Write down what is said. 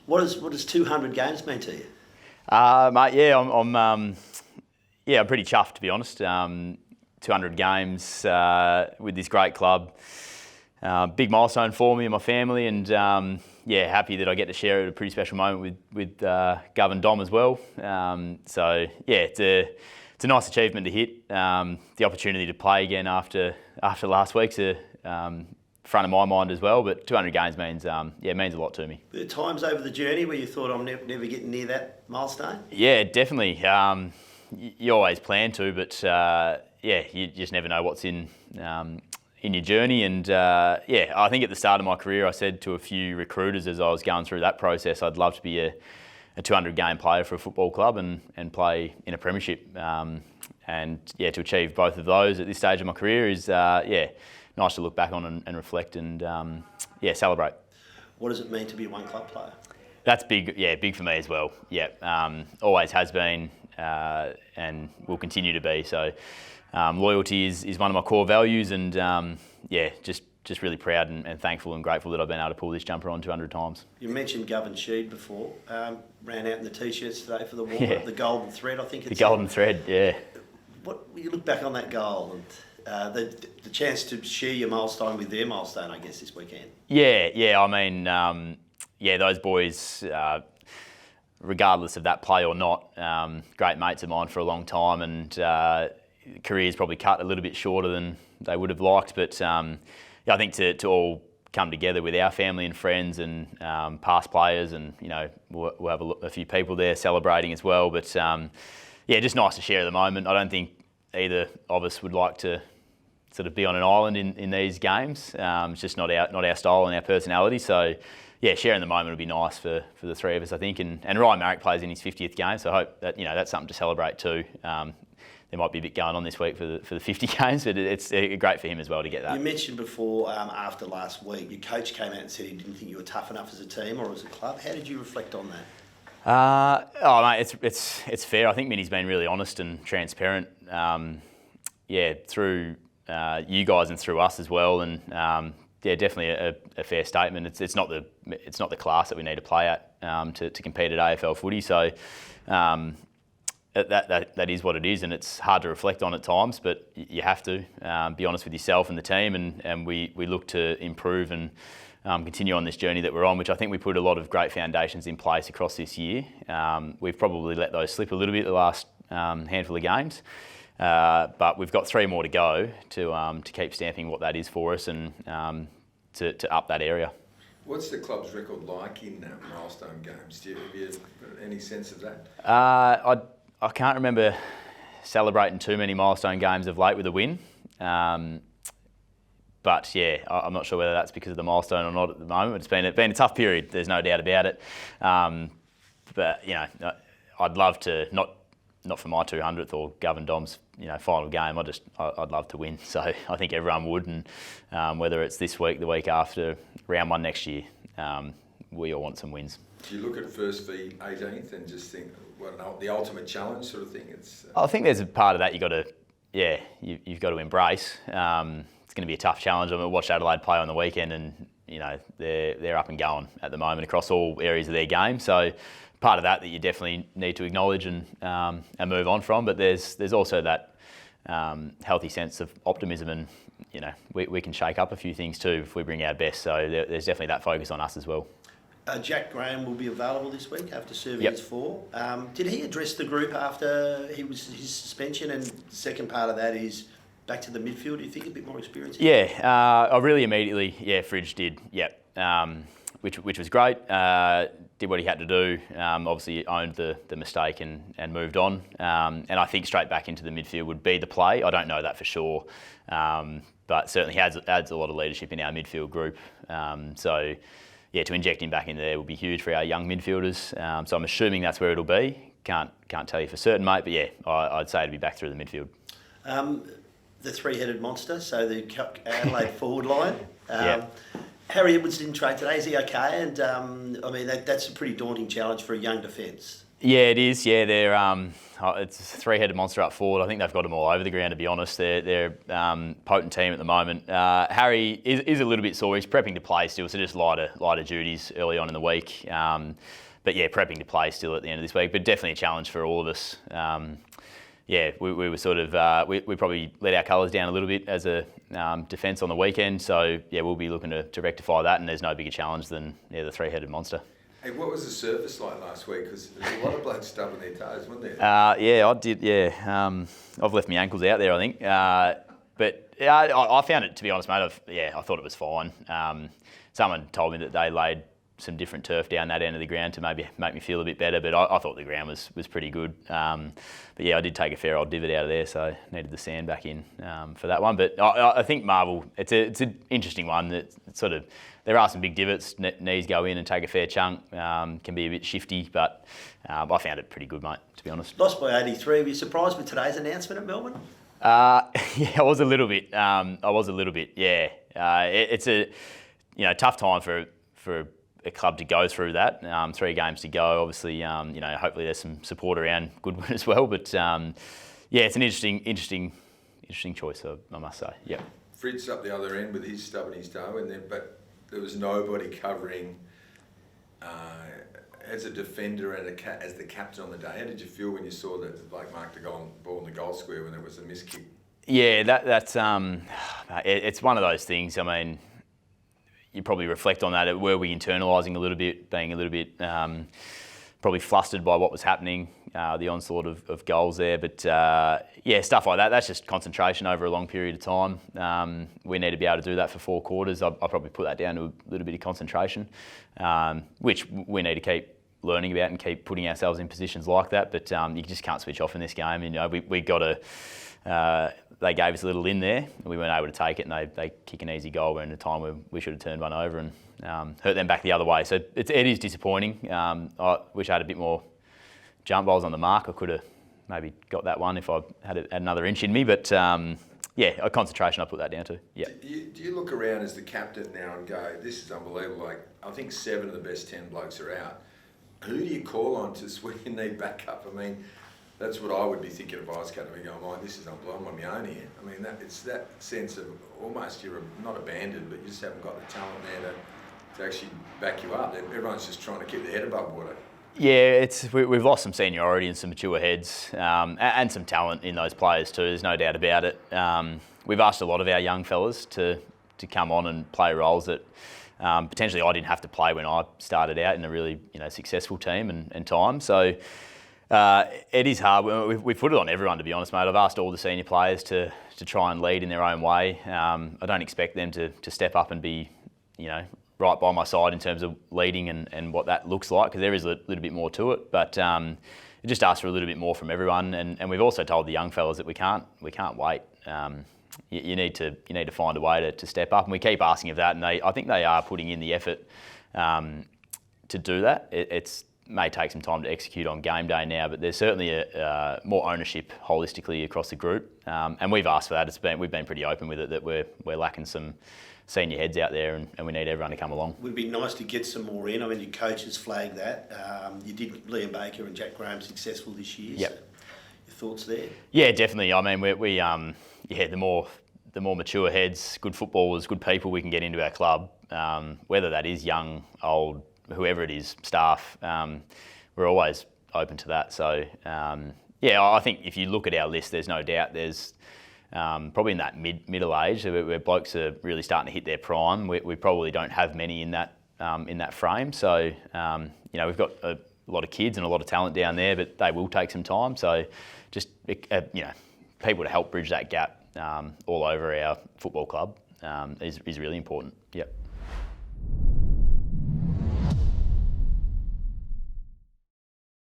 What does 200 games mean to you? Mate, yeah, I'm pretty chuffed, to be honest. 200 games with this great club. Big milestone for me and my family, and happy that I get to share it at a pretty special moment with Gov and Dom as well. It's a nice achievement to hit. The opportunity to play again after last week's front of my mind as well. But 200 games means a lot to me. Were there times over the journey where you thought I'm never getting near that milestone? Yeah, definitely. You always plan to, but you just never know what's in your journey. And I think at the start of my career, I said to a few recruiters as I was going through that process, I'd love to be a 200 game player for a football club and play in a premiership. To achieve both of those at this stage of my career is nice to look back on and reflect and celebrate. What does it mean to be a one club player? That's big, big for me as well. Always has been and will continue to be. So loyalty is one of my core values, and just really proud and thankful and grateful that I've been able to pull this jumper on 200 times. You mentioned Gov and Sheed before. Ran out in the t-shirts today for the warm-up, the golden thread, I think it's... The golden thread, yeah. What you look back on that goal and the chance to share your milestone with their milestone, I guess, this weekend. Yeah. I mean, those boys, regardless of that play or not, great mates of mine for a long time, and careers probably cut a little bit shorter than they would have liked. But I think to all come together with our family and friends and past players, and we'll have a few people there celebrating as well. But just nice to share the moment. I don't think either of us would like to sort of be on an island in these games. It's just not our style and our personality. So sharing the moment would be nice for the three of us, I think. And Ryan Marrick plays in his 50th game, so I hope that that's something to celebrate too. There might be a bit going on this week for the 50 games, but it's great for him as well to get that. You mentioned before, after last week, your coach came out and said he didn't think you were tough enough as a team or as a club. How did you reflect on that? Mate, it's fair. I think Minnie's been really honest and transparent. Through you guys and through us as well, and definitely a fair statement. It's not the class that we need to play at to compete at AFL footy. So. That is what it is, and it's hard to reflect on at times, but you have to be honest with yourself and the team, and we look to improve and continue on this journey that we're on, which I think we put a lot of great foundations in place across this year. We've probably let those slip a little bit the last handful of games, but we've got 3 more to go to keep stamping what that is for us and to up that area. What's the club's record like in milestone games? Have you got any sense of that? I can't remember celebrating too many milestone games of late with a win. I'm not sure whether that's because of the milestone or not at the moment. It's been a tough period, there's no doubt about it. I'd love to, not for my 200th or Gov and Dom's final game, I'd love to win. So I think everyone would, and whether it's this week, the week after, round 1 next year, we all want some wins. Do you look at first v 18th and just think, the ultimate challenge sort of thing? I think there's a part of that you've got to embrace. It's going to be a tough challenge. I watched Adelaide play on the weekend, and they're up and going at the moment across all areas of their game. So part of that you definitely need to acknowledge and move on from. But there's also that healthy sense of optimism, and we can shake up a few things too if we bring our best. So there's definitely that focus on us as well. Jack Graham will be available this week after serving his 4. Did he address the group after his suspension? And the second part of that is back to the midfield. Do you think a bit more experience? I really immediately, Fridge did, which was great. Did what he had to do. Obviously owned the mistake and moved on. And I think straight back into the midfield would be the play. I don't know that for sure, but certainly adds a lot of leadership in our midfield group. To inject him back in there would be huge for our young midfielders. So I'm assuming that's where it'll be. Can't tell you for certain, mate, but I'd say it'd be back through the midfield. The 3-headed monster, so the Adelaide forward line. Harry Edwards didn't train today. Is he okay? And that's a pretty daunting challenge for a young defence. Yeah, it is. Yeah, they're it's a three-headed monster up forward. I think they've got them all over the ground, to be honest. They're potent team at the moment. Harry is a little bit sore. He's prepping to play still, so just lighter duties early on in the week. But yeah, prepping to play still at the end of this week. But definitely a challenge for all of us. Yeah, we were sort of we probably let our colours down a little bit as a defence on the weekend. So yeah, we'll be looking to rectify that. And there's no bigger challenge than the three-headed monster. Hey, what was the surface like last week? Because there's a lot of blokes stubbing their toes, wasn't there? Yeah, I did. Yeah, I've left my ankles out there, I think. But yeah, I found it, to be honest, mate. I thought it was fine. Someone told me that they laid some different turf down that end of the ground to maybe make me feel a bit better. But I thought the ground was pretty good. But yeah, I did take a fair old divot out of there, so needed the sand back in for that one. But I think Marvel, it's an interesting one. That sort of. There are some big divots, knees go in and take a fair chunk, can be a bit shifty, but I found it pretty good, mate, to be honest. Lost by 83. Were you surprised with today's announcement at Melbourne? Yeah, I was a little bit. Yeah. It's a tough time for a club to go through that. 3 games to go. Obviously, hopefully there's some support around Goodwin as well. But yeah, it's an interesting choice, I must say. Yeah. Fritz up the other end with his stubbing his toe, but there was nobody covering as a defender and as the captain on the day. How did you feel when you saw that the bloke marked the ball in the goal square when there was a miss kick? Yeah, that's it's one of those things. I mean, you probably reflect on that. Were we internalising a little bit, being a little bit probably flustered by what was happening, the onslaught of goals there. But yeah, stuff like that, that's just concentration over a long period of time. We need to be able to do that for 4 quarters. I'll probably put that down to a little bit of concentration, which we need to keep learning about and keep putting ourselves in positions like that. But you just can't switch off in this game. We got to... they gave us a little in there, and we weren't able to take it, and they kick an easy goal in a time where we should have turned one over and hurt them back the other way. So it is disappointing. I wish I had a bit more jump balls on the mark. I could have maybe got that one if I had another inch in me, but yeah, a concentration I put that down to. Yeah. Do you look around as the captain now and go, this is unbelievable, like I think 7 of the best 10 blokes are out. Who do you call on when you need backup? I mean, that's what I would be thinking if I was captain. Going, oh, this is unbelievable, I'm on my own here. I mean, it's that sense of almost you're not abandoned, but you just haven't got the talent there to actually back you up. Everyone's just trying to keep their head above water. Yeah, we've lost some seniority and some mature heads and some talent in those players too, there's no doubt about it. We've asked a lot of our young fellas to come on and play roles that potentially I didn't have to play when I started out in a really successful team and time. So it is hard. We've put it on everyone, to be honest, mate. I've asked all the senior players to try and lead in their own way. I don't expect them to step up and be, right by my side in terms of leading and what that looks like, because there is a little bit more to it. But it just asks for a little bit more from everyone. And we've also told the young fellas that we can't wait. You need to find a way to step up, and we keep asking of that. And I think they are putting in the effort to do that. It may take some time to execute on game day now, but there's certainly a more ownership holistically across the group, and we've asked for that. We've been pretty open with it that we're lacking some senior heads out there, and we need everyone to come along. It would be nice to get some more in. I mean, your coaches flagged that. You did Liam Baker and Jack Graham successful this year. Yep. So your thoughts there? Yeah, definitely. I mean, the more mature heads, good footballers, good people we can get into our club, whether that is young, old, whoever it is, staff, we're always open to that. So yeah, I think if you look at our list, there's no doubt there's probably in that middle age where blokes are really starting to hit their prime. We probably don't have many in that frame. So we've got a lot of kids and a lot of talent down there, but they will take some time. So just people to help bridge that gap all over our football club is really important. Yep.